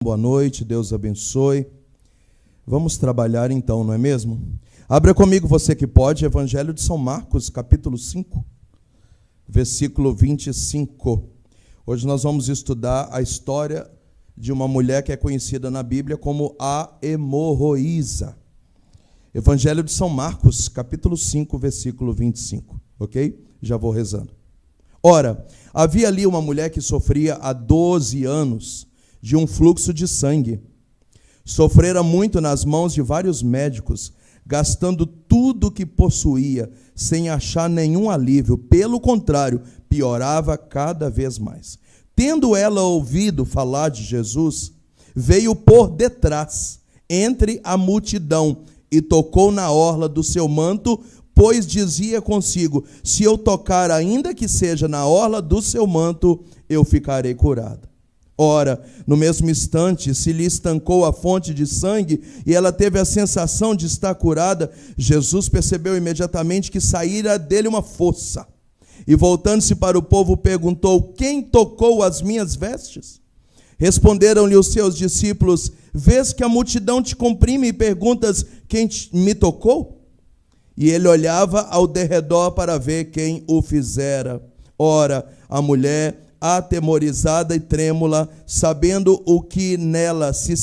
Boa noite, Deus abençoe. Vamos trabalhar então, não é mesmo? Abra comigo, você que pode, Evangelho de São Marcos, capítulo 5, versículo 25. Hoje nós vamos estudar a história de uma mulher que é conhecida na Bíblia como a hemorroísa. Evangelho de São Marcos, capítulo 5, versículo 25, ok? Já vou rezando. Ora, havia ali uma mulher que sofria há 12 anos de um fluxo de sangue. Sofrera muito nas mãos de vários médicos, gastando tudo o que possuía, sem achar nenhum alívio. Pelo contrário, piorava cada vez mais. Tendo ela ouvido falar de Jesus, veio por detrás, entre a multidão, e tocou na orla do seu manto, pois dizia consigo: se eu tocar, ainda que seja na orla do seu manto, eu ficarei curada. Ora, no mesmo instante, se lhe estancou a fonte de sangue e ela teve a sensação de estar curada. Jesus percebeu imediatamente que saíra dele uma força. E voltando-se para o povo, perguntou: quem tocou as minhas vestes? Responderam-lhe os seus discípulos: vês que a multidão te comprime e perguntas: quem me tocou? E ele olhava ao derredor para ver quem o fizera. Ora, a mulher, atemorizada e trêmula, sabendo o que nela se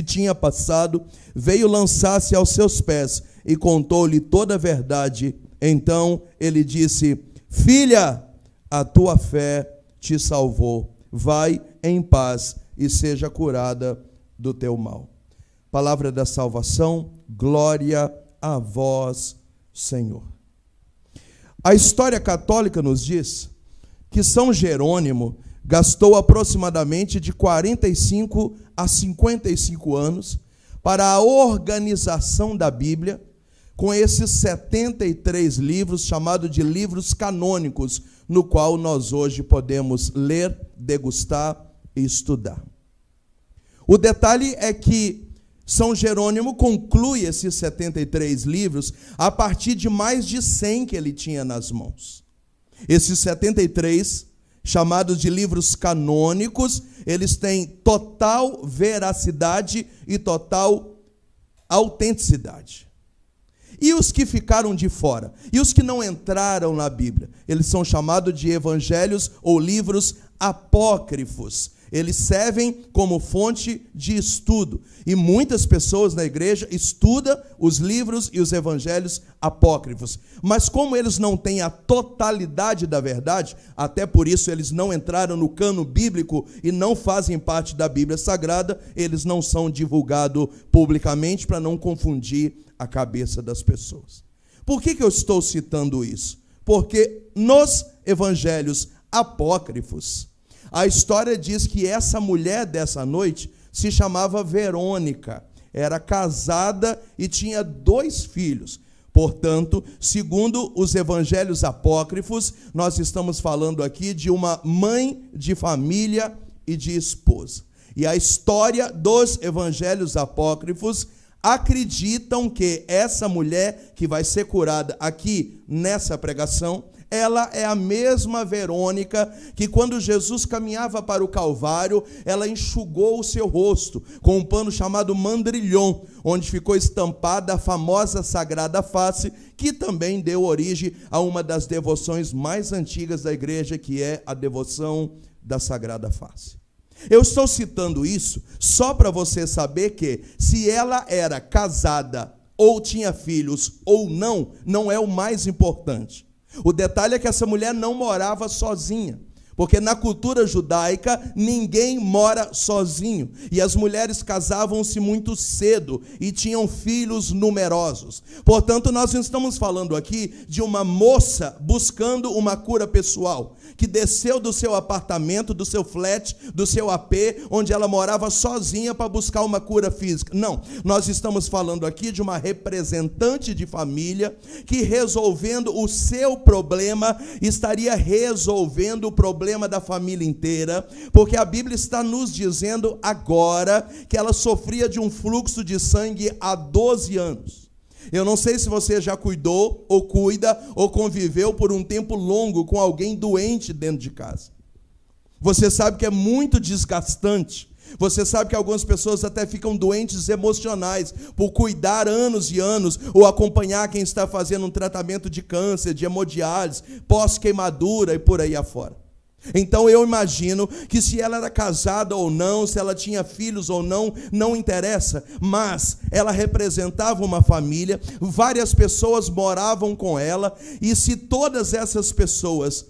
tinha passado, veio lançar-se aos seus pés e contou-lhe toda a verdade. Então ele disse: filha, a tua fé te salvou. Vai em paz e seja curada do teu mal. Palavra da salvação, glória a vós, Senhor. A história católica nos diz que São Jerônimo gastou aproximadamente de 45 a 55 anos para a organização da Bíblia, com esses 73 livros, chamados de livros canônicos, no qual nós hoje podemos ler, degustar e estudar. O detalhe é que São Jerônimo conclui esses 73 livros a partir de mais de 100 que ele tinha nas mãos. Esses 73, chamados de livros canônicos, eles têm total veracidade e total autenticidade. E os que ficaram de fora? E os que não entraram na Bíblia? Eles são chamados de evangelhos ou livros apócrifos. Eles servem como fonte de estudo. E muitas pessoas na igreja estudam os livros e os evangelhos apócrifos. Mas como eles não têm a totalidade da verdade, até por isso eles não entraram no cano bíblico e não fazem parte da Bíblia Sagrada, eles não são divulgados publicamente para não confundir a cabeça das pessoas. Por que eu estou citando isso? Porque nos evangelhos apócrifos, a história diz que essa mulher dessa noite se chamava Verônica, era casada e tinha 2 filhos. Portanto, segundo os evangelhos apócrifos, nós estamos falando aqui de uma mãe de família e de esposa. E a história dos evangelhos apócrifos acreditam que essa mulher que vai ser curada aqui nessa pregação, ela é a mesma Verônica que, quando Jesus caminhava para o Calvário, ela enxugou o seu rosto com um pano chamado mandrilhão, onde ficou estampada a famosa Sagrada Face, que também deu origem a uma das devoções mais antigas da igreja, que é a devoção da Sagrada Face. Eu estou citando isso só para você saber que, se ela era casada ou tinha filhos ou não, não é o mais importante. O detalhe é que essa mulher não morava sozinha, porque na cultura judaica ninguém mora sozinho, e as mulheres casavam-se muito cedo e tinham filhos numerosos. Portanto, nós não estamos falando aqui de uma moça buscando uma cura pessoal, que desceu do seu apartamento, do seu flat, do seu AP, onde ela morava sozinha para buscar uma cura física. Não, nós estamos falando aqui de uma representante de família que, resolvendo o seu problema, estaria resolvendo o problema da família inteira, porque a Bíblia está nos dizendo agora que ela sofria de um fluxo de sangue há 12 anos. Eu não sei se você já cuidou, ou cuida, ou conviveu por um tempo longo com alguém doente dentro de casa. Você sabe que é muito desgastante Você sabe que algumas pessoas até ficam doentes emocionais por cuidar anos e anos ou acompanhar quem está fazendo um tratamento de câncer, de hemodiálise, pós-queimadura e por aí afora. Então eu imagino que se ela era casada ou não, se ela tinha filhos ou não, não interessa, mas ela representava uma família, várias pessoas moravam com ela, e se todas essas pessoas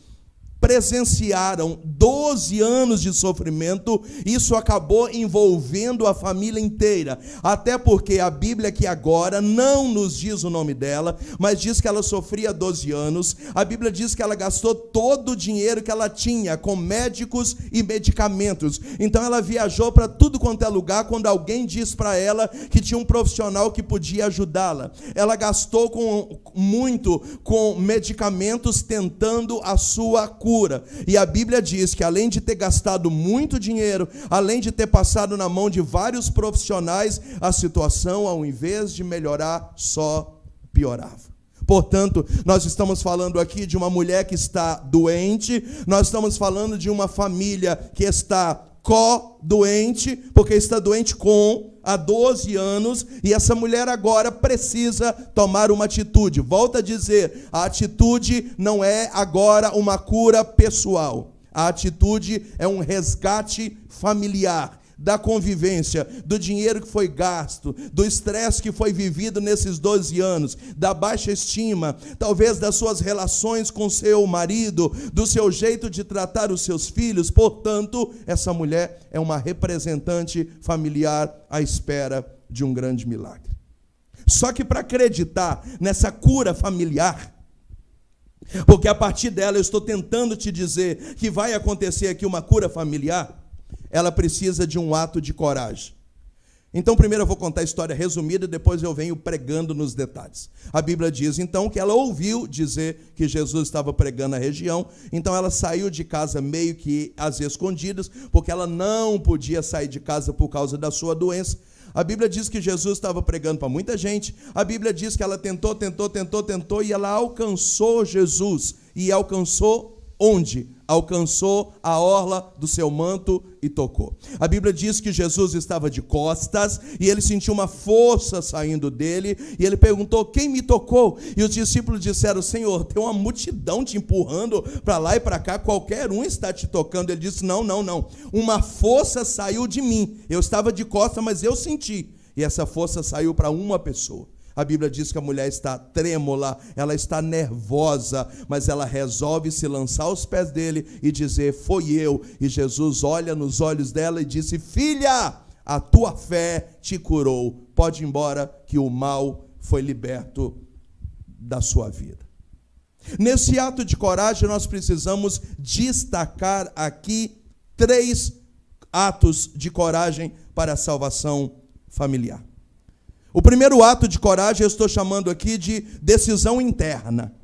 presenciaram 12 anos de sofrimento, isso acabou envolvendo a família inteira, até porque a Bíblia aqui agora não nos diz o nome dela, mas diz que ela sofria 12 anos, a Bíblia diz que ela gastou todo o dinheiro que ela tinha com médicos e medicamentos, então ela viajou para tudo quanto é lugar, quando alguém diz para ela que tinha um profissional que podia ajudá-la, ela gastou muito com medicamentos tentando a sua cura. E a Bíblia diz que além de ter gastado muito dinheiro, além de ter passado na mão de vários profissionais, a situação, ao invés de melhorar, só piorava. Portanto, nós estamos falando aqui de uma mulher que está doente, nós estamos falando de uma família que está co-doente, porque está doente há 12 anos, e essa mulher agora precisa tomar uma atitude. Volto a dizer, a atitude não é agora uma cura pessoal. A atitude é um resgate familiar, da convivência, do dinheiro que foi gasto, do estresse que foi vivido nesses 12 anos, da baixa estima, talvez das suas relações com seu marido, do seu jeito de tratar os seus filhos. Portanto, essa mulher é uma representante familiar à espera de um grande milagre. Só que para acreditar nessa cura familiar, porque a partir dela eu estou tentando te dizer que vai acontecer aqui uma cura familiar, ela precisa de um ato de coragem. Então, primeiro eu vou contar a história resumida, depois eu venho pregando nos detalhes. A Bíblia diz, então, que ela ouviu dizer que Jesus estava pregando na região, então ela saiu de casa meio que às escondidas, porque ela não podia sair de casa por causa da sua doença. A Bíblia diz que Jesus estava pregando para muita gente, a Bíblia diz que ela tentou, e ela alcançou Jesus. E alcançou onde? Alcançou a orla do seu manto e tocou. A Bíblia diz que Jesus estava de costas e ele sentiu uma força saindo dele e ele perguntou: quem me tocou? E os discípulos disseram: Senhor, tem uma multidão te empurrando para lá e para cá, qualquer um está te tocando. Ele disse: não, uma força saiu de mim, eu estava de costas, mas eu senti, e essa força saiu para uma pessoa. A Bíblia diz que a mulher está trêmula, ela está nervosa, mas ela resolve se lançar aos pés dele e dizer: foi eu. E Jesus olha nos olhos dela e disse: filha, a tua fé te curou. Pode ir embora, que o mal foi liberto da sua vida. Nesse ato de coragem, nós precisamos destacar aqui 3 atos de coragem para a salvação familiar. O primeiro ato de coragem eu estou chamando aqui de decisão interna.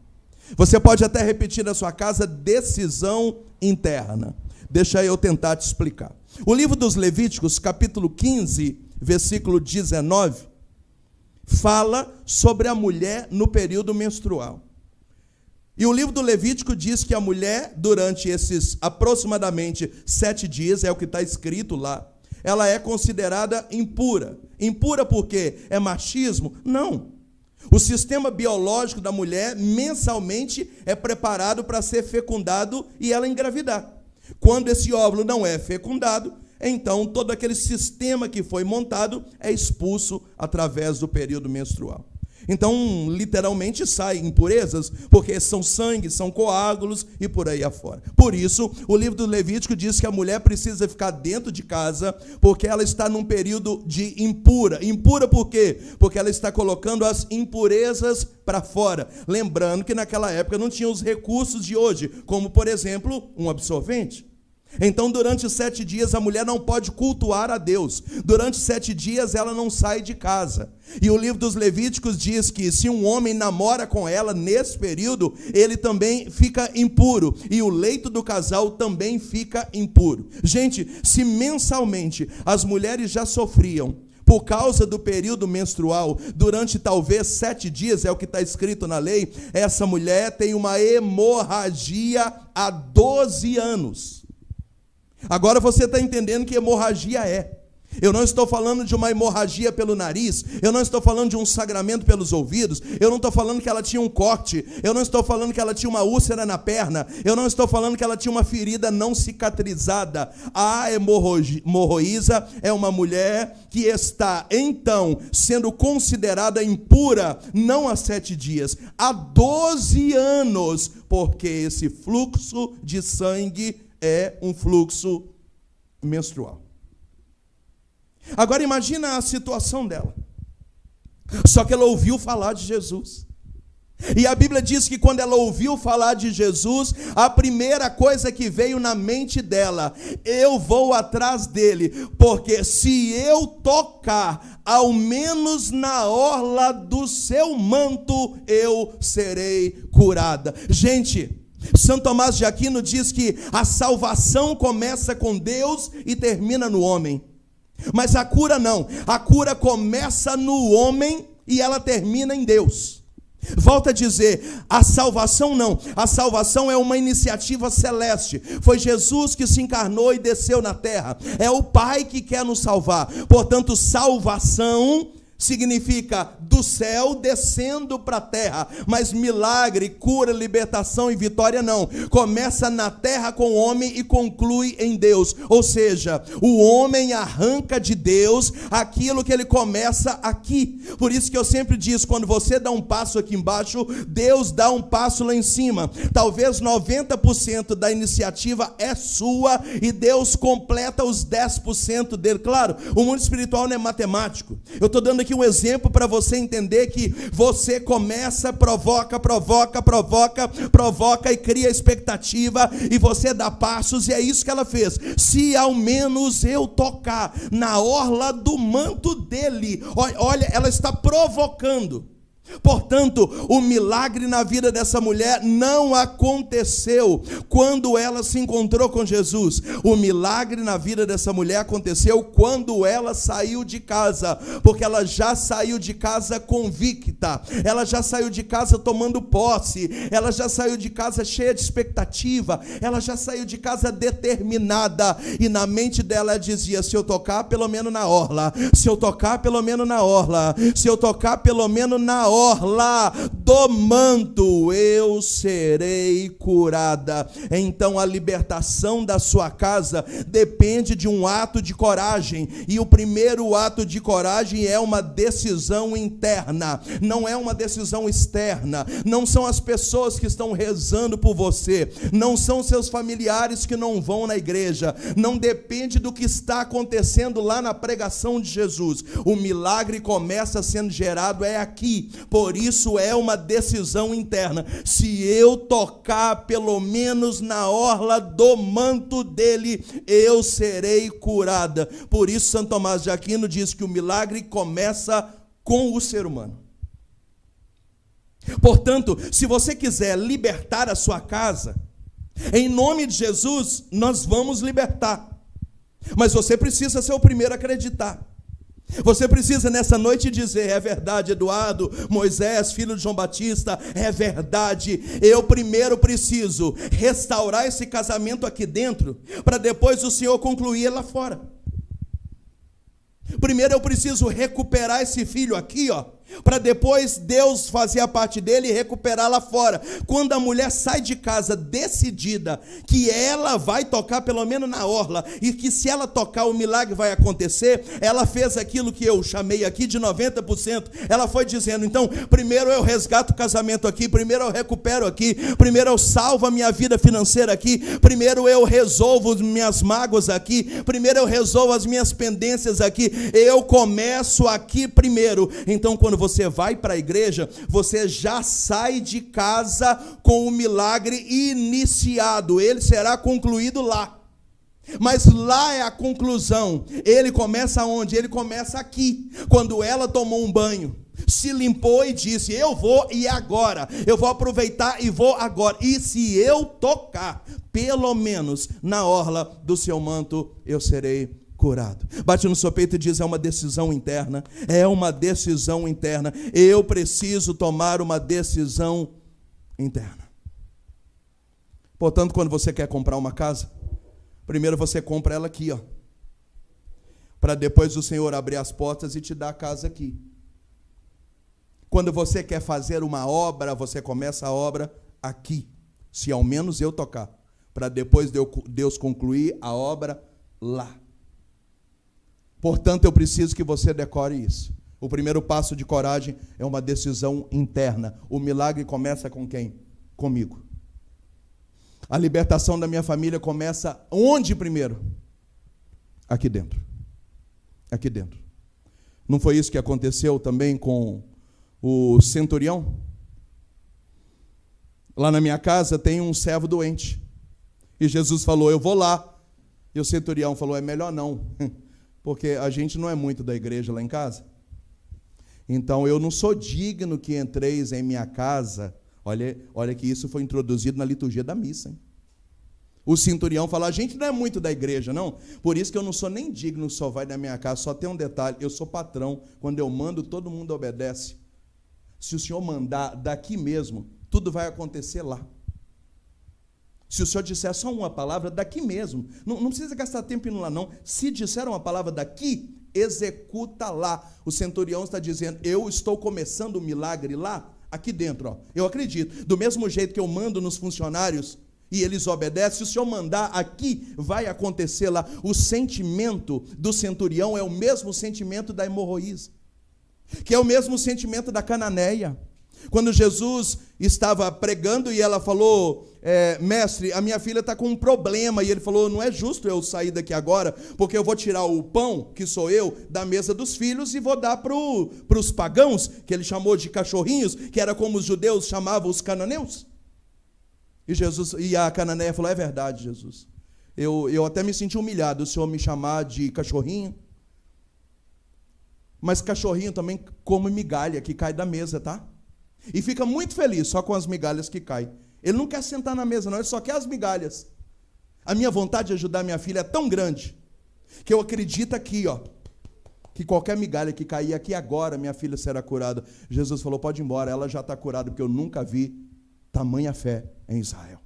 Você pode até repetir na sua casa: decisão interna. Deixa eu tentar te explicar. O livro dos Levíticos, capítulo 15, versículo 19, fala sobre a mulher no período menstrual. E o livro do Levítico diz que a mulher, durante esses aproximadamente 7 dias, é o que está escrito lá, ela é considerada impura. Impura por quê? É machismo? Não. O sistema biológico da mulher mensalmente é preparado para ser fecundado e ela engravidar. Quando esse óvulo não é fecundado, então todo aquele sistema que foi montado é expulso através do período menstrual. Então, literalmente, saem impurezas, porque são sangue, são coágulos e por aí afora. Por isso, o livro do Levítico diz que a mulher precisa ficar dentro de casa, porque ela está num período de impura. Impura por quê? Porque ela está colocando as impurezas para fora. Lembrando que naquela época não tinha os recursos de hoje, como, por exemplo, um absorvente. Então, durante 7 dias, a mulher não pode cultuar a Deus. Durante 7 dias, ela não sai de casa. E o livro dos Levíticos diz que se um homem namora com ela nesse período, ele também fica impuro. E o leito do casal também fica impuro. Gente, se mensalmente as mulheres já sofriam por causa do período menstrual, durante talvez 7 dias, é o que está escrito na lei, essa mulher tem uma hemorragia há 12 anos. Agora você está entendendo que hemorragia é. Eu não estou falando de uma hemorragia pelo nariz, eu não estou falando de um sangramento pelos ouvidos, eu não estou falando que ela tinha um corte, eu não estou falando que ela tinha uma úlcera na perna, eu não estou falando que ela tinha uma ferida não cicatrizada. A hemorroísa é uma mulher que está, então, sendo considerada impura, não há 7 dias, há 12 anos, porque esse fluxo de sangue é um fluxo menstrual. Agora imagina a situação dela. Só que ela ouviu falar de Jesus. E a Bíblia diz que quando ela ouviu falar de Jesus, a primeira coisa que veio na mente dela: eu vou atrás dele, porque se eu tocar ao menos na orla do seu manto, eu serei curada. Gente, São Tomás de Aquino diz que a salvação começa com Deus e termina no homem. Mas a cura não, a cura começa no homem e ela termina em Deus. Volto a dizer, a salvação não, a salvação é uma iniciativa celeste. Foi Jesus que se encarnou e desceu na terra, é o Pai que quer nos salvar. Portanto, salvação significa do céu descendo para a terra, mas milagre, cura, libertação e vitória não. Começa na terra com o homem e conclui em Deus. Ou seja, o homem arranca de Deus aquilo que ele começa aqui. Por isso que eu sempre digo, quando você dá um passo aqui embaixo, Deus dá um passo lá em cima. Talvez 90% da iniciativa é sua e Deus completa os 10% dele. Claro, o mundo espiritual não é matemático. Eu estou dando aqui um exemplo para você entender que você começa, provoca e cria expectativa e você dá passos, e é isso que ela fez. Se ao menos eu tocar na orla do manto dele, olha, ela está provocando. Portanto, o milagre na vida dessa mulher não aconteceu quando ela se encontrou com Jesus. O milagre na vida dessa mulher aconteceu quando ela saiu de casa, porque ela já saiu de casa convicta, ela já saiu de casa tomando posse, ela já saiu de casa cheia de expectativa, ela já saiu de casa determinada, e na mente dela ela dizia: se eu tocar pelo menos na orla, se eu tocar pelo menos na orla, se eu tocar pelo menos na orla do manto, eu serei curada. Então a libertação da sua casa depende de um ato de coragem, e o primeiro ato de coragem é uma decisão interna, não é uma decisão externa. Não são as pessoas que estão rezando por você, não são seus familiares que não vão na igreja, não depende do que está acontecendo lá na pregação de Jesus. O milagre começa sendo gerado aqui. Por isso é uma decisão interna. Se eu tocar pelo menos na orla do manto dele, eu serei curada. Por isso São Tomás de Aquino diz que o milagre começa com o ser humano. Portanto, se você quiser libertar a sua casa, em nome de Jesus, nós vamos libertar. Mas você precisa ser o primeiro a acreditar. Você precisa nessa noite dizer: é verdade, Eduardo, Moisés, filho de João Batista, é verdade. Eu primeiro preciso restaurar esse casamento aqui dentro, para depois o Senhor concluir lá fora. Primeiro eu preciso recuperar esse filho aqui, para depois Deus fazer a parte dele e recuperar lá fora. Quando a mulher sai de casa decidida que ela vai tocar pelo menos na orla, e que se ela tocar o milagre vai acontecer, ela fez aquilo que eu chamei aqui de 90%. Ela foi dizendo: então, primeiro eu resgato o casamento aqui, primeiro eu recupero aqui, primeiro eu salvo a minha vida financeira aqui, primeiro eu resolvo as minhas mágoas aqui, primeiro eu resolvo as minhas pendências aqui, eu começo aqui primeiro. Então, quando você vai para a igreja, você já sai de casa com o milagre iniciado, ele será concluído lá. Mas lá é a conclusão. Ele começa onde? Ele começa aqui, quando ela tomou um banho, se limpou e disse: eu vou e agora, eu vou aproveitar e vou agora, e se eu tocar pelo menos na orla do seu manto, eu serei curado. Bate no seu peito e diz: é uma decisão interna, é uma decisão interna. Eu preciso tomar uma decisão interna. Portanto, quando você quer comprar uma casa, Primeiro você compra ela aqui, ó, para depois o Senhor abrir as portas e te dar a casa aqui. Quando você quer fazer uma obra, você começa a obra aqui, se ao menos eu tocar, para depois Deus concluir a obra lá. Portanto, eu preciso que você decore isso. O primeiro passo de coragem é uma decisão interna. O milagre começa com quem? Comigo. A libertação da minha família começa onde primeiro? Aqui dentro. Aqui dentro. Não foi isso que aconteceu também com o centurião? Lá na minha casa tem um servo doente. E Jesus falou, eu vou lá. E o centurião falou, é melhor não. Porque a gente não é muito da igreja lá em casa. Então eu não sou digno que entreis em minha casa. Olha que isso foi introduzido na liturgia da missa, hein? O centurião fala, a gente não é muito da igreja, não. Por isso que eu não sou nem digno, só vai na minha casa. Só tem um detalhe, eu sou patrão. Quando eu mando, todo mundo obedece. Se o Senhor mandar daqui mesmo, tudo vai acontecer lá. Se o Senhor disser só uma palavra, daqui mesmo. Não precisa gastar tempo indo lá, não. Se disser uma palavra daqui, executa lá. O centurião está dizendo, eu estou começando o milagre lá, aqui dentro. Ó. Eu acredito. Do mesmo jeito que eu mando nos funcionários e eles obedecem, se o Senhor mandar aqui, vai acontecer lá. O sentimento do centurião é o mesmo sentimento da hemorroísa, que é o mesmo sentimento da cananeia. Quando Jesus estava pregando e ela falou, mestre, a minha filha está com um problema. E ele falou, não é justo eu sair daqui agora, porque eu vou tirar o pão, que sou eu, da mesa dos filhos e vou dar para os pagãos, que ele chamou de cachorrinhos, que era como os judeus chamavam os cananeus. E a cananeia falou, é verdade, Jesus. Eu até me senti humilhado, o Senhor me chamar de cachorrinho. Mas cachorrinho também come migalha que cai da mesa, tá? E fica muito feliz só com as migalhas que caem. Ele não quer sentar na mesa, não, ele só quer as migalhas. A minha vontade de ajudar minha filha é tão grande que eu acredito aqui, ó, que qualquer migalha que cair aqui agora, minha filha será curada. Jesus falou, pode ir embora, ela já está curada, porque eu nunca vi tamanha fé em Israel.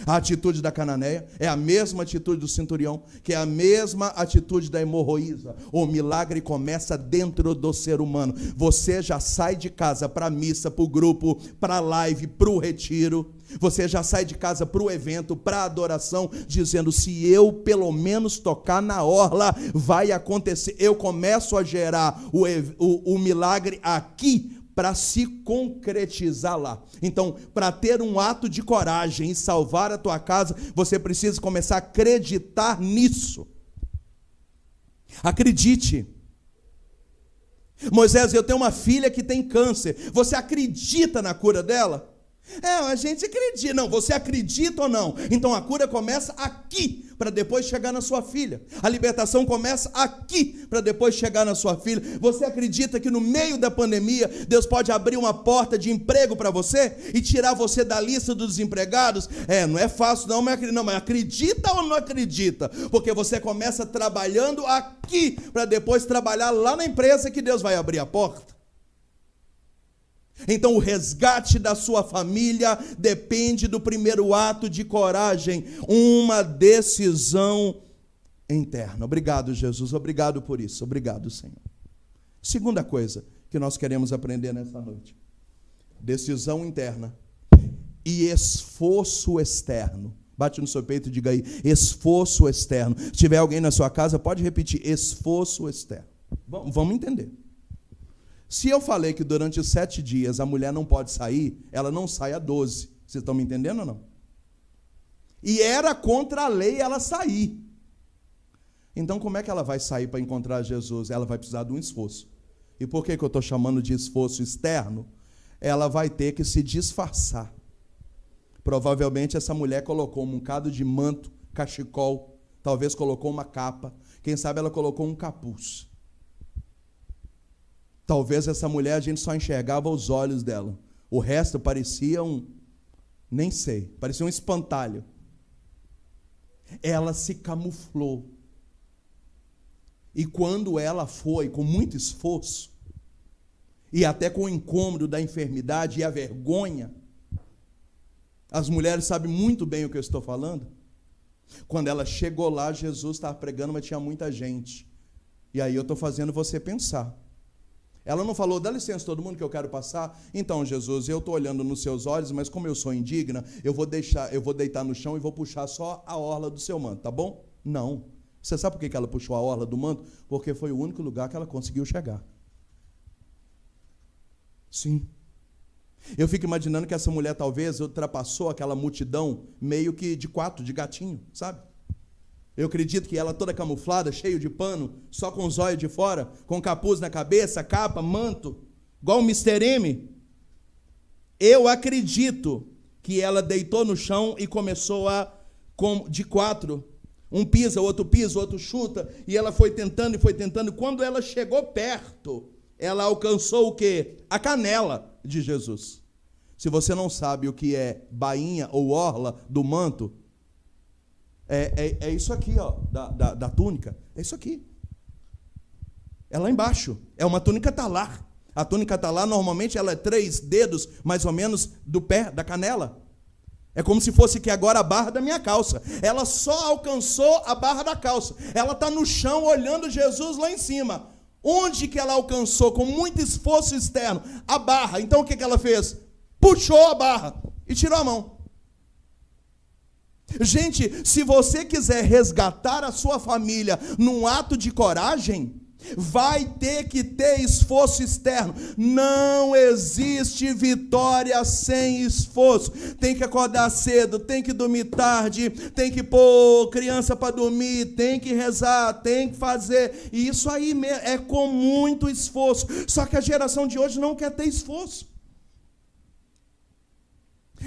A atitude da cananeia é a mesma atitude do centurião, que é a mesma atitude da hemorroísa. O milagre começa dentro do ser humano. Você já sai de casa para a missa, para o grupo, para a live, para o retiro. Você já sai de casa para o evento, para a adoração, dizendo, se eu pelo menos tocar na orla, vai acontecer. Eu começo a gerar o milagre aqui, para se concretizar lá. Então, para ter um ato de coragem e salvar a tua casa, você precisa começar a acreditar nisso. Acredite. Moisés, eu tenho uma filha que tem câncer. Você acredita na cura dela? A gente acredita. Não, você acredita ou não? Então a cura começa aqui, para depois chegar na sua filha. A libertação começa aqui, para depois chegar na sua filha. Você acredita que no meio da pandemia, Deus pode abrir uma porta de emprego para você e tirar você da lista dos desempregados? Não é fácil não, mas acredita ou não acredita? Porque você começa trabalhando aqui, para depois trabalhar lá na empresa que Deus vai abrir a porta. Então o resgate da sua família depende do primeiro ato de coragem, uma decisão interna. Obrigado, Jesus, obrigado por isso, obrigado, Senhor. Segunda coisa que nós queremos aprender nessa noite: decisão interna e esforço externo. Bate no seu peito e diga aí, esforço externo. Se tiver alguém na sua casa, pode repetir, esforço externo. Vamos entender. Se eu falei que durante 7 dias a mulher não pode sair, ela não sai a 12. Vocês estão me entendendo ou não? E era contra a lei ela sair. Então como é que ela vai sair para encontrar Jesus? Ela vai precisar de um esforço. E por que eu estou chamando de esforço externo? Ela vai ter que se disfarçar. Provavelmente essa mulher colocou um bocado de manto, cachecol, talvez colocou uma capa, quem sabe ela colocou um capuz. Talvez essa mulher a gente só enxergava os olhos dela. O resto parecia nem sei, parecia um espantalho. Ela se camuflou. E quando ela foi, com muito esforço, e até com o incômodo da enfermidade e a vergonha, as mulheres sabem muito bem o que eu estou falando, Quando ela chegou lá, Jesus estava pregando, mas tinha muita gente. E aí eu estou fazendo você pensar. Ela não falou, dá licença todo mundo que eu quero passar. Então, Jesus, eu estou olhando nos seus olhos, mas como eu sou indigna, eu vou deitar no chão e vou puxar só a orla do seu manto, tá bom? Não. Você sabe por que ela puxou a orla do manto? Porque foi o único lugar que ela conseguiu chegar. Sim. Eu fico imaginando que essa mulher talvez ultrapassou aquela multidão meio que de quatro, de gatinho, sabe? Eu acredito que ela toda camuflada, cheio de pano, só com os olhos de fora, com capuz na cabeça, capa, manto, igual o Mr. M. Eu acredito que ela deitou no chão e começou de quatro. Um pisa, outro chuta, e ela foi tentando e foi tentando. Quando ela chegou perto, ela alcançou o quê? A canela de Jesus. Se você não sabe o que é bainha ou orla do manto, é isso aqui, ó, da túnica. É isso aqui. É lá embaixo. É uma túnica talar. A túnica talar, normalmente, ela é 3 dedos, mais ou menos, do pé, da canela. É como se fosse que agora a barra da minha calça. Ela só alcançou a barra da calça. Ela está no chão, olhando Jesus lá em cima. Onde que ela alcançou, com muito esforço externo? A barra. Então, o que ela fez? Puxou a barra e tirou a mão. Gente, se você quiser resgatar a sua família num ato de coragem, vai ter que ter esforço externo. Não existe vitória sem esforço. Tem que acordar cedo, tem que dormir tarde, tem que pôr criança para dormir, tem que rezar, tem que fazer. E isso aí é com muito esforço. Só que a geração de hoje não quer ter esforço.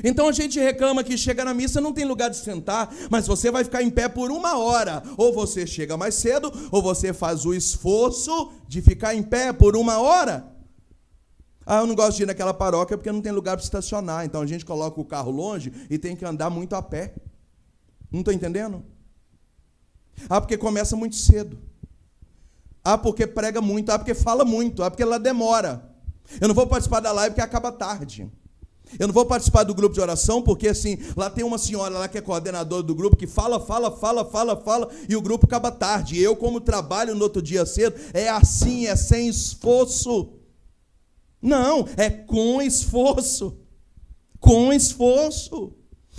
Então a gente reclama que chega na missa, não tem lugar de sentar, mas você vai ficar em pé por 1 hora. Ou você chega mais cedo, ou você faz o esforço de ficar em pé por 1 hora. Eu não gosto de ir naquela paróquia porque não tem lugar para estacionar. Então a gente coloca o carro longe e tem que andar muito a pé. Não estou entendendo? Porque começa muito cedo. Porque prega muito. Porque fala muito. Porque ela demora. Eu não vou participar da live porque acaba tarde. Eu não vou participar do grupo de oração, porque assim, lá tem uma senhora lá que é coordenadora do grupo, que fala, e o grupo acaba tarde. E eu, como trabalho no outro dia cedo, é assim, é sem esforço. Não, é com esforço. Com esforço.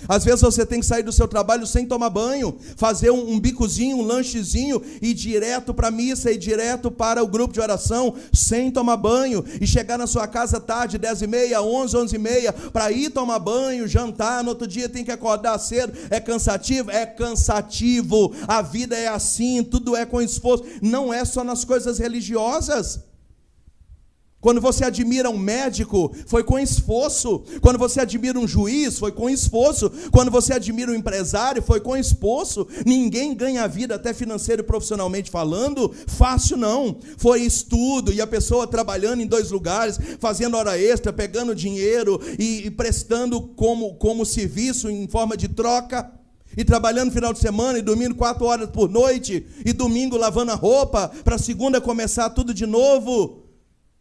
Às vezes você tem que sair do seu trabalho sem tomar banho, fazer um bicozinho, um lanchezinho, ir direto para a missa, ir direto para o grupo de oração, sem tomar banho, e chegar na sua casa tarde, 10h30, 11, 11h30, para ir tomar banho, jantar, no outro dia tem que acordar cedo. É cansativo? É cansativo. A vida é assim, tudo é com esforço. Não é só nas coisas religiosas. Quando você admira um médico, foi com esforço. Quando você admira um juiz, foi com esforço. Quando você admira um empresário, foi com esforço. Ninguém ganha a vida, até financeiro e profissionalmente falando, fácil não. Foi estudo, e a pessoa trabalhando em 2 lugares, fazendo hora extra, pegando dinheiro e prestando como serviço em forma de troca. E trabalhando no final de semana, e dormindo 4 horas por noite, e domingo lavando a roupa, para segunda começar tudo de novo.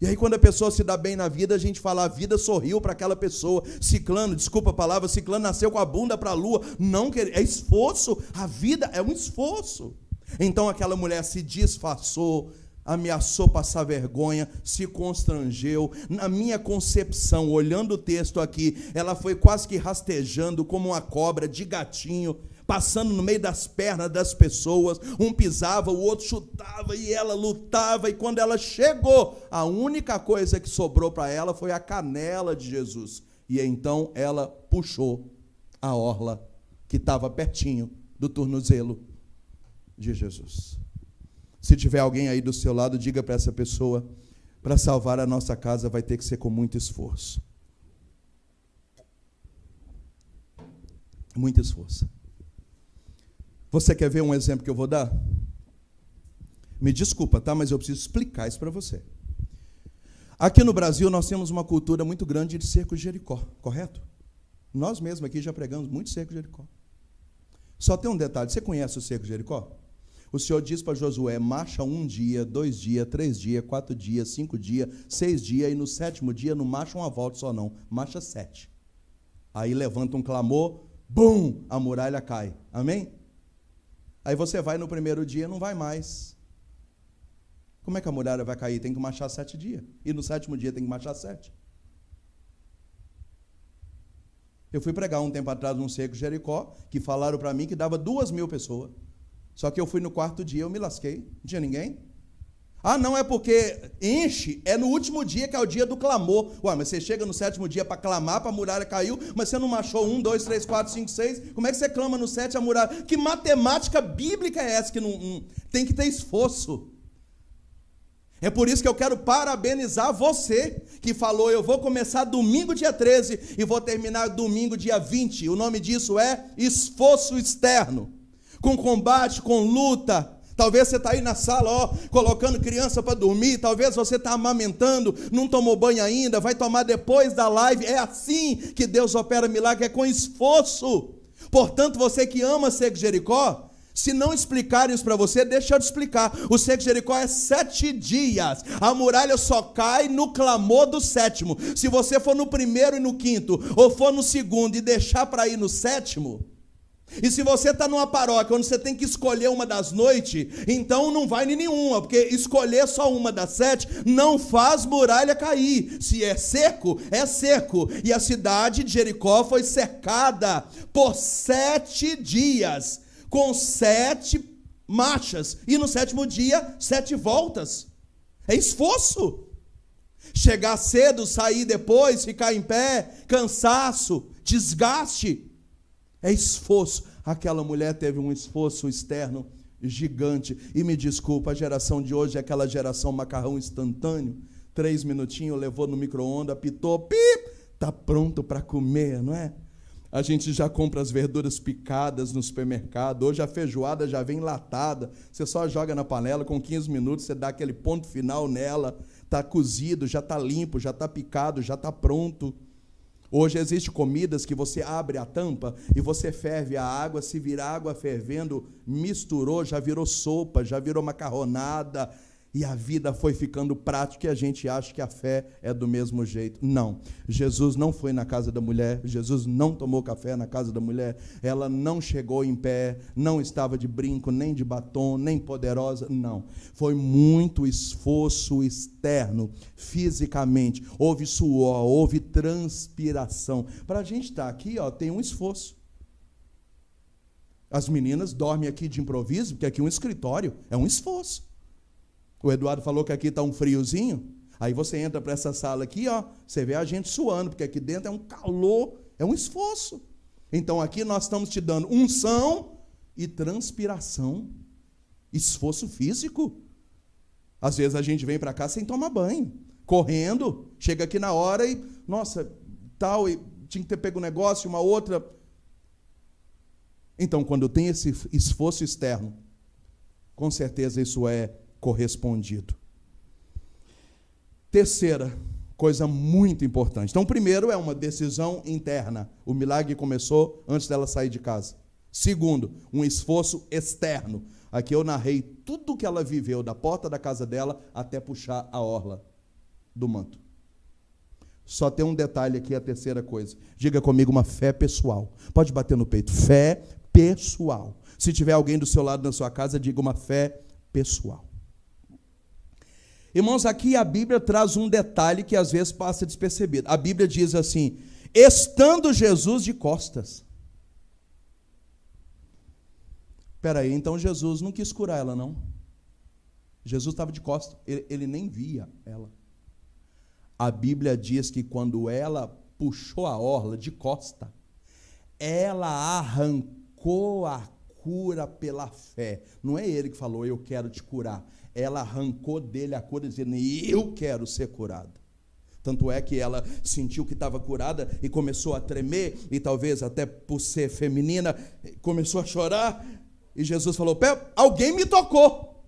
E aí quando a pessoa se dá bem na vida, a gente fala, a vida sorriu para aquela pessoa. Ciclano, desculpa a palavra, ciclano nasceu com a bunda para a lua. Não, é esforço, a vida é um esforço. Então aquela mulher se disfarçou, ameaçou passar vergonha, se constrangeu. Na minha concepção, olhando o texto aqui, ela foi quase que rastejando como uma cobra de gatinho, passando no meio das pernas das pessoas. Um pisava, o outro chutava, e ela lutava. E quando ela chegou, a única coisa que sobrou para ela foi a canela de Jesus. E então ela puxou a orla que estava pertinho do tornozelo de Jesus. Se tiver alguém aí do seu lado, diga para essa pessoa, para salvar a nossa casa vai ter que ser com muito esforço. Muito esforço. Você quer ver um exemplo que eu vou dar? Me desculpa, tá? Mas eu preciso explicar isso para você. Aqui no Brasil, nós temos uma cultura muito grande de cerco de Jericó, correto? Nós mesmos aqui já pregamos muito cerco de Jericó. Só tem um detalhe, você conhece o cerco de Jericó? O Senhor diz para Josué, marcha 1 dia, 2 dias, 3 dias, 4 dias, 5 dias, 6 dias, e no 7º dia não marcha uma volta só não, marcha 7. Aí levanta um clamor, bum, a muralha cai. Amém? Aí você vai no primeiro dia, não vai mais. Como é que a muralha vai cair? Tem que marchar 7 dias. E no 7º dia tem que marchar 7. Eu fui pregar um tempo atrás num cerco de Jericó, que falaram para mim que dava 2.000 pessoas. Só que eu fui no 4º dia, eu me lasquei. Não tinha ninguém. Ah, não, é porque enche, é no último dia que é o dia do clamor. Ué, mas você chega no 7º dia para clamar, para a muralha caiu, mas você não marchou 1, 2, 3, 4, 5, 6. Como é que você clama no 7 a muralha? Que matemática bíblica é essa que não tem que ter esforço? É por isso que eu quero parabenizar você que falou, eu vou começar domingo dia 13 e vou terminar domingo dia 20. O nome disso é esforço externo. Com combate, com luta. Talvez você está aí na sala, colocando criança para dormir. Talvez você está amamentando, não tomou banho ainda, vai tomar depois da live. É assim que Deus opera milagre, é com esforço. Portanto, você que ama Cerco de Jericó, se não explicarem isso para você, deixa eu te explicar. O cerco de Jericó é 7 dias. A muralha só cai no clamor do 7º. Se você for no 1º e no 5º, ou for no 2º e deixar para ir no 7º, e se você está numa paróquia onde você tem que escolher uma das noites, então não vai em nenhuma, porque escolher só uma das 7 não faz muralha cair. Se é cerco, é cerco. E a cidade de Jericó foi cercada por 7 dias. Com 7 marchas, e no 7º dia, 7 voltas. É esforço. Chegar cedo, sair depois, ficar em pé, cansaço, desgaste. É esforço. Aquela mulher teve um esforço externo gigante. E me desculpa, a geração de hoje é aquela geração macarrão instantâneo. 3 minutinhos, levou no micro-ondas, apitou, pip, está pronto para comer, não é? A gente já compra as verduras picadas no supermercado. Hoje a feijoada já vem enlatada. Você só joga na panela, com 15 minutos você dá aquele ponto final nela. Está cozido, já está limpo, já está picado, já está pronto. Hoje existem comidas que você abre a tampa e você ferve a água. Se virar água fervendo, misturou, já virou sopa, já virou macarronada. E a vida foi ficando prática e a gente acha que a fé é do mesmo jeito. Não, Jesus não foi na casa da mulher, Jesus não tomou café na casa da mulher, ela não chegou em pé, não estava de brinco, nem de batom, nem poderosa, não. Foi muito esforço externo, fisicamente, houve suor, houve transpiração. Para a gente estar aqui, tem um esforço. As meninas dormem aqui de improviso, porque aqui é um escritório, é um esforço. O Eduardo falou que aqui está um friozinho. Aí você entra para essa sala aqui, você vê a gente suando, porque aqui dentro é um calor, é um esforço. Então aqui nós estamos te dando unção e transpiração, esforço físico. Às vezes a gente vem para cá sem tomar banho, correndo, chega aqui na hora e, nossa, tal, e tinha que ter pego um negócio, uma outra. Então, quando tem esse esforço externo, com certeza isso é correspondido. Terceira coisa muito importante. Então, primeiro é uma decisão interna. O milagre começou antes dela sair de casa. Segundo, um esforço externo. Aqui eu narrei tudo que ela viveu, da porta da casa dela até puxar a orla do manto. Só tem um detalhe aqui, a terceira coisa. Diga comigo, uma fé pessoal. Pode bater no peito. Fé pessoal. Se tiver alguém do seu lado na sua casa, diga uma fé pessoal. Irmãos, aqui a Bíblia traz um detalhe que às vezes passa despercebido. A Bíblia diz assim, estando Jesus de costas. Espera aí, então Jesus não quis curar ela, não. Jesus estava de costas, ele nem via ela. A Bíblia diz que quando ela puxou a orla de costa, ela arrancou a cura pela fé. Não é ele que falou, eu quero te curar. Ela arrancou dele a cura, dizendo, eu quero ser curada. Tanto é que ela sentiu que estava curada e começou a tremer, e talvez até por ser feminina, começou a chorar. E Jesus falou, alguém me tocou.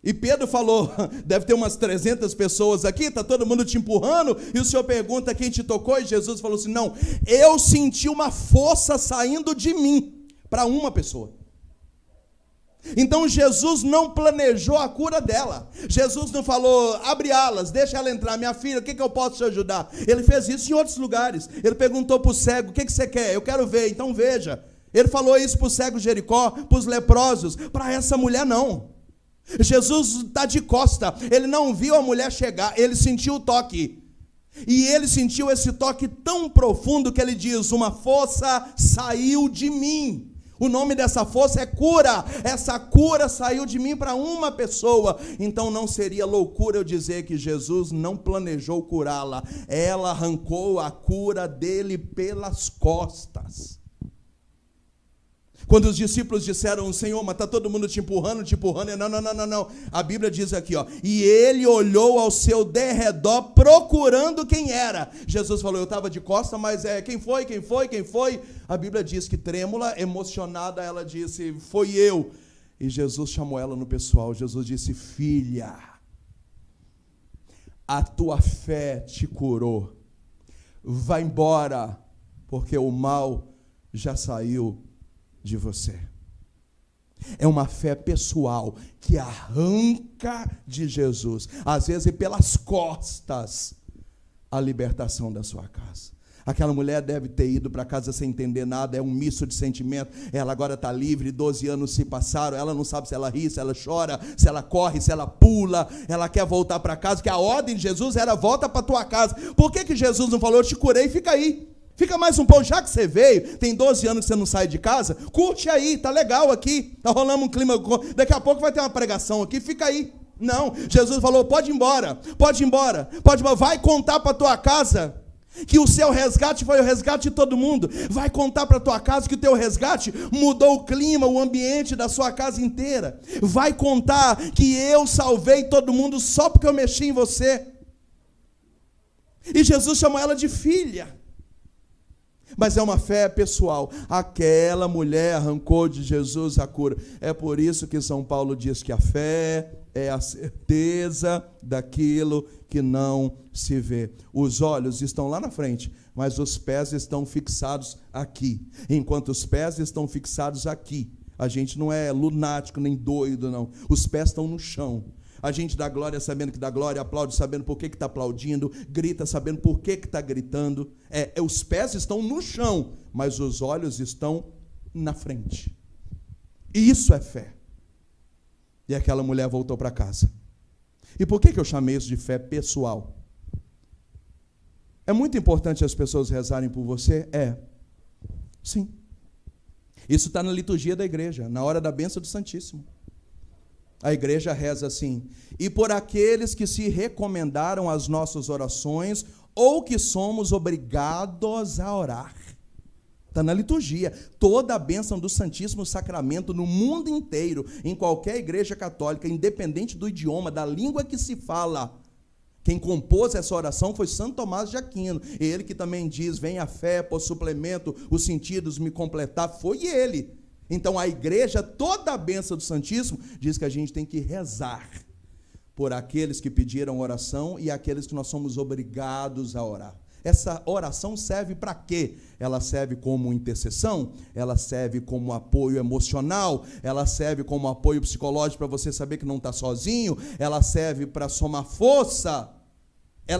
E Pedro falou, deve ter umas 300 pessoas aqui, está todo mundo te empurrando, e o Senhor pergunta quem te tocou, e Jesus falou assim, não, eu senti uma força saindo de mim, para uma pessoa. Então Jesus não planejou a cura dela. Jesus não falou, abre alas, deixa ela entrar, minha filha, o que eu posso te ajudar? Ele fez isso em outros lugares. Ele perguntou para o cego, o que você quer? Eu quero ver, então veja. Ele falou isso para o cego de Jericó, para os leprosos, para essa mulher não. Jesus está de costa, ele não viu a mulher chegar, ele sentiu o toque. E ele sentiu esse toque tão profundo que ele diz: uma força saiu de mim. O nome dessa força é cura. Essa cura saiu de mim para uma pessoa. Então não seria loucura eu dizer que Jesus não planejou curá-la. Ela arrancou a cura dele pelas costas. Quando os discípulos disseram: Senhor, mas está todo mundo te empurrando. Não. A Bíblia diz aqui, ó, e ele olhou ao seu derredor procurando quem era. Jesus falou: eu estava de costa, mas quem foi? A Bíblia diz que trêmula, emocionada, ela disse: foi eu. E Jesus chamou ela no pessoal. Jesus disse: filha, a tua fé te curou. Vai embora, porque o mal já saiu de você. É uma fé pessoal que arranca de Jesus, às vezes pelas costas, a libertação da sua casa. Aquela mulher deve ter ido para casa sem entender nada, é um misto de sentimento. Ela agora está livre, 12 anos se passaram, ela não sabe se ela ri, se ela chora, se ela corre, se ela pula, ela quer voltar para casa, porque a ordem de Jesus era: volta para tua casa. Por que Jesus não falou: eu te curei, fica aí? Fica mais um pouco, já que você veio, tem 12 anos que você não sai de casa, curte aí, tá legal aqui, tá rolando um clima, daqui a pouco vai ter uma pregação aqui, fica aí. Não, Jesus falou: pode ir embora, vai contar para tua casa que o seu resgate foi o resgate de todo mundo, vai contar para tua casa que o teu resgate mudou o clima, o ambiente da sua casa inteira, vai contar que eu salvei todo mundo só porque eu mexi em você. E Jesus chamou ela de filha. Mas é uma fé pessoal. Aquela mulher arrancou de Jesus a cura. É por isso que São Paulo diz que a fé é a certeza daquilo que não se vê. Os olhos estão lá na frente, mas os pés estão fixados aqui. Enquanto os pés estão fixados aqui, a gente não é lunático nem doido, não. Os pés estão no chão. A gente dá glória sabendo que dá glória, aplaude sabendo por que está aplaudindo, grita sabendo por que está gritando. Os pés estão no chão, mas os olhos estão na frente. E isso é fé. E aquela mulher voltou para casa. E por que eu chamei isso de fé pessoal? É muito importante as pessoas rezarem por você? Sim. Isso está na liturgia da igreja, na hora da bênção do Santíssimo. A igreja reza assim: e por aqueles que se recomendaram às nossas orações, ou que somos obrigados a orar. Está na liturgia. Toda a bênção do Santíssimo Sacramento no mundo inteiro, em qualquer igreja católica, independente do idioma, da língua que se fala. Quem compôs essa oração foi Santo Tomás de Aquino. Ele que também diz: vem a fé, por suplemento, os sentidos me completar. Foi ele. Então a igreja, toda a bênção do Santíssimo, diz que a gente tem que rezar por aqueles que pediram oração e aqueles que nós somos obrigados a orar. Essa oração serve para quê? Ela serve como intercessão, ela serve como apoio emocional, ela serve como apoio psicológico para você saber que não está sozinho, ela serve para somar força,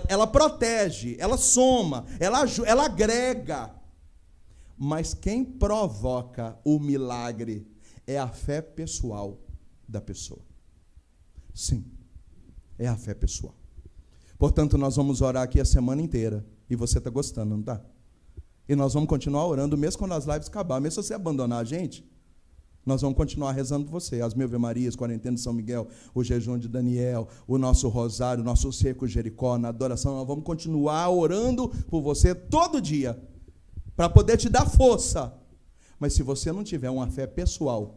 ela protege, ela soma, ela agrega. Mas quem provoca o milagre é a fé pessoal da pessoa. Sim, é a fé pessoal. Portanto, nós vamos orar aqui a semana inteira. E você está gostando, não está? E nós vamos continuar orando, mesmo quando as lives acabarem. Mesmo se você abandonar a gente, nós vamos continuar rezando por você. As 1000 Marias, quarentena de São Miguel, o jejum de Daniel, o nosso rosário, o nosso cerco de Jericó, na adoração. Nós vamos continuar orando por você todo dia, para poder te dar força. Mas se você não tiver uma fé pessoal,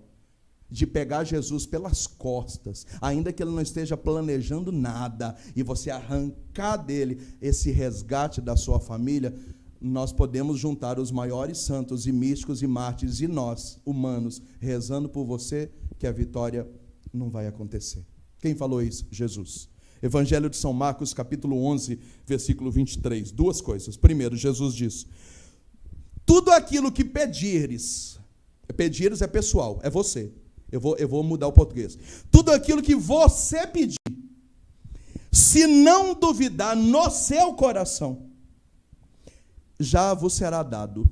de pegar Jesus pelas costas, ainda que ele não esteja planejando nada, e você arrancar dele esse resgate da sua família, nós podemos juntar os maiores santos e místicos e mártires e nós, humanos, rezando por você, que a vitória não vai acontecer. Quem falou isso? Jesus. Evangelho de São Marcos, capítulo 11, versículo 23. Duas coisas. Primeiro, Jesus diz: tudo aquilo que pedires é pessoal, é você. Eu vou mudar o português. Tudo aquilo que você pedir, se não duvidar no seu coração, já vos será dado.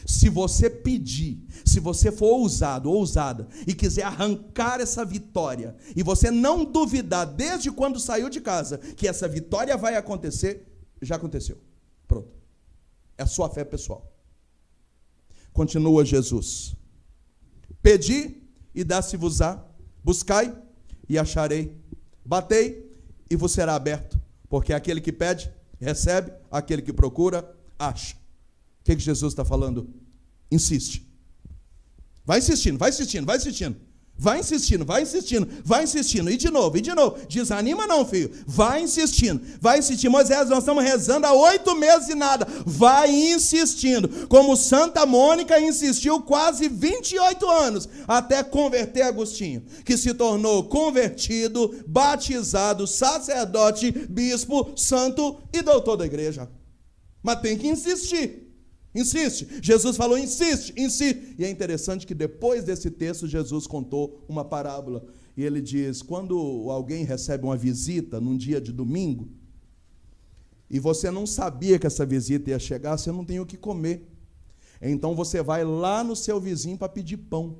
Se você pedir, se você for ousado, ousada, e quiser arrancar essa vitória, e você não duvidar desde quando saiu de casa que essa vitória vai acontecer, já aconteceu. Pronto. É a sua fé pessoal. Continua Jesus. Pedi e dá-se-vos-á, buscai e acharei, batei e vos será aberto, porque aquele que pede, recebe, aquele que procura, acha. O que Jesus está falando? Insiste. Vai insistindo, vai insistindo, vai insistindo. Vai insistindo, vai insistindo, vai insistindo. E de novo, e de novo. Desanima não, filho. Vai insistindo, vai insistindo. Moisés, nós estamos rezando há 8 meses e nada. Vai insistindo. Como Santa Mônica insistiu quase 28 anos até converter Agostinho, que se tornou convertido, batizado, sacerdote, bispo, santo e doutor da igreja. Mas tem que insistir. Insiste. Jesus falou, insiste, insiste. E é interessante que depois desse texto, Jesus contou uma parábola. E ele diz, quando alguém recebe uma visita num dia de domingo, e você não sabia que essa visita ia chegar, você não tem o que comer. Então você vai lá no seu vizinho para pedir pão.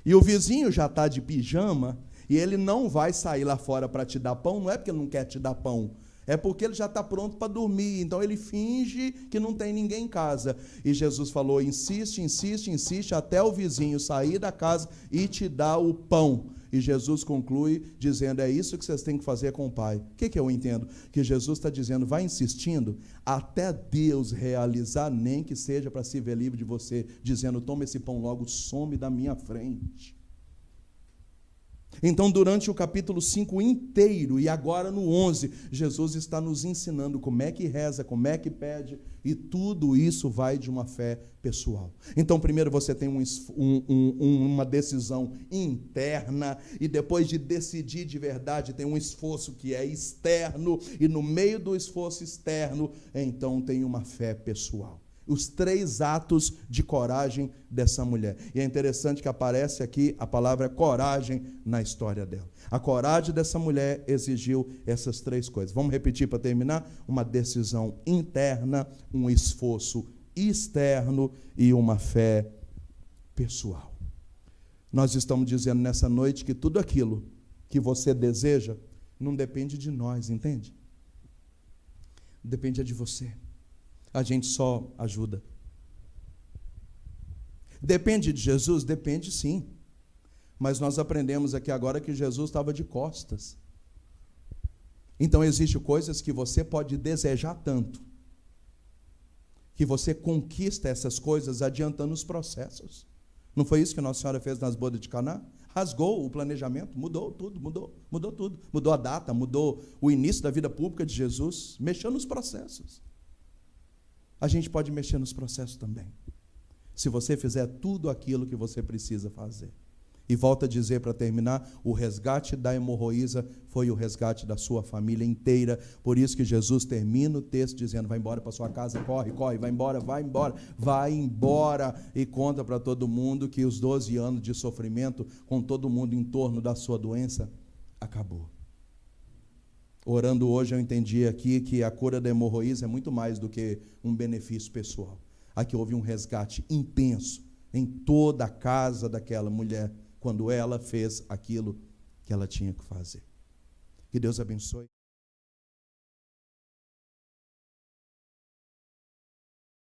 E o vizinho já está de pijama, e ele não vai sair lá fora para te dar pão, não é porque ele não quer te dar pão, é porque ele já está pronto para dormir. Então ele finge que não tem ninguém em casa. E Jesus falou, insiste, insiste, insiste, até o vizinho sair da casa e te dar o pão. E Jesus conclui dizendo, é isso que vocês têm que fazer com o Pai. O que eu entendo? Que Jesus está dizendo, vai insistindo, até Deus realizar, nem que seja para se ver livre de você, dizendo, toma esse pão logo, some da minha frente. Então, durante o capítulo 5 inteiro, e agora no 11, Jesus está nos ensinando como é que reza, como é que pede, e tudo isso vai de uma fé pessoal. Então, primeiro você tem uma decisão interna, e depois de decidir de verdade, tem um esforço que é externo, e no meio do esforço externo, então tem uma fé pessoal. Os 3 atos de coragem dessa mulher. E é interessante que aparece aqui a palavra coragem na história dela. A coragem dessa mulher exigiu essas 3 coisas. Vamos repetir para terminar? Uma decisão interna, um esforço externo e uma fé pessoal. Nós estamos dizendo nessa noite que tudo aquilo que você deseja não depende de nós, entende? Depende de você. A gente só ajuda. Depende de Jesus? Depende sim. Mas nós aprendemos aqui agora que Jesus estava de costas. Então existem coisas que você pode desejar tanto, que você conquista essas coisas adiantando os processos. Não foi isso que Nossa Senhora fez nas bodas de Caná? Rasgou o planejamento, mudou tudo, mudou tudo. Mudou a data, mudou o início da vida pública de Jesus, mexeu nos processos. A gente pode mexer nos processos também, se você fizer tudo aquilo que você precisa fazer. E volto a dizer para terminar, o resgate da hemorroísa foi o resgate da sua família inteira. Por isso que Jesus termina o texto dizendo, vai embora para sua casa, corre, vai embora, e conta para todo mundo que os 12 anos de sofrimento, com todo mundo em torno da sua doença, acabou. Orando hoje, eu entendi aqui que a cura da hemorroísa é muito mais do que um benefício pessoal. Aqui houve um resgate intenso em toda a casa daquela mulher, quando ela fez aquilo que ela tinha que fazer. Que Deus abençoe.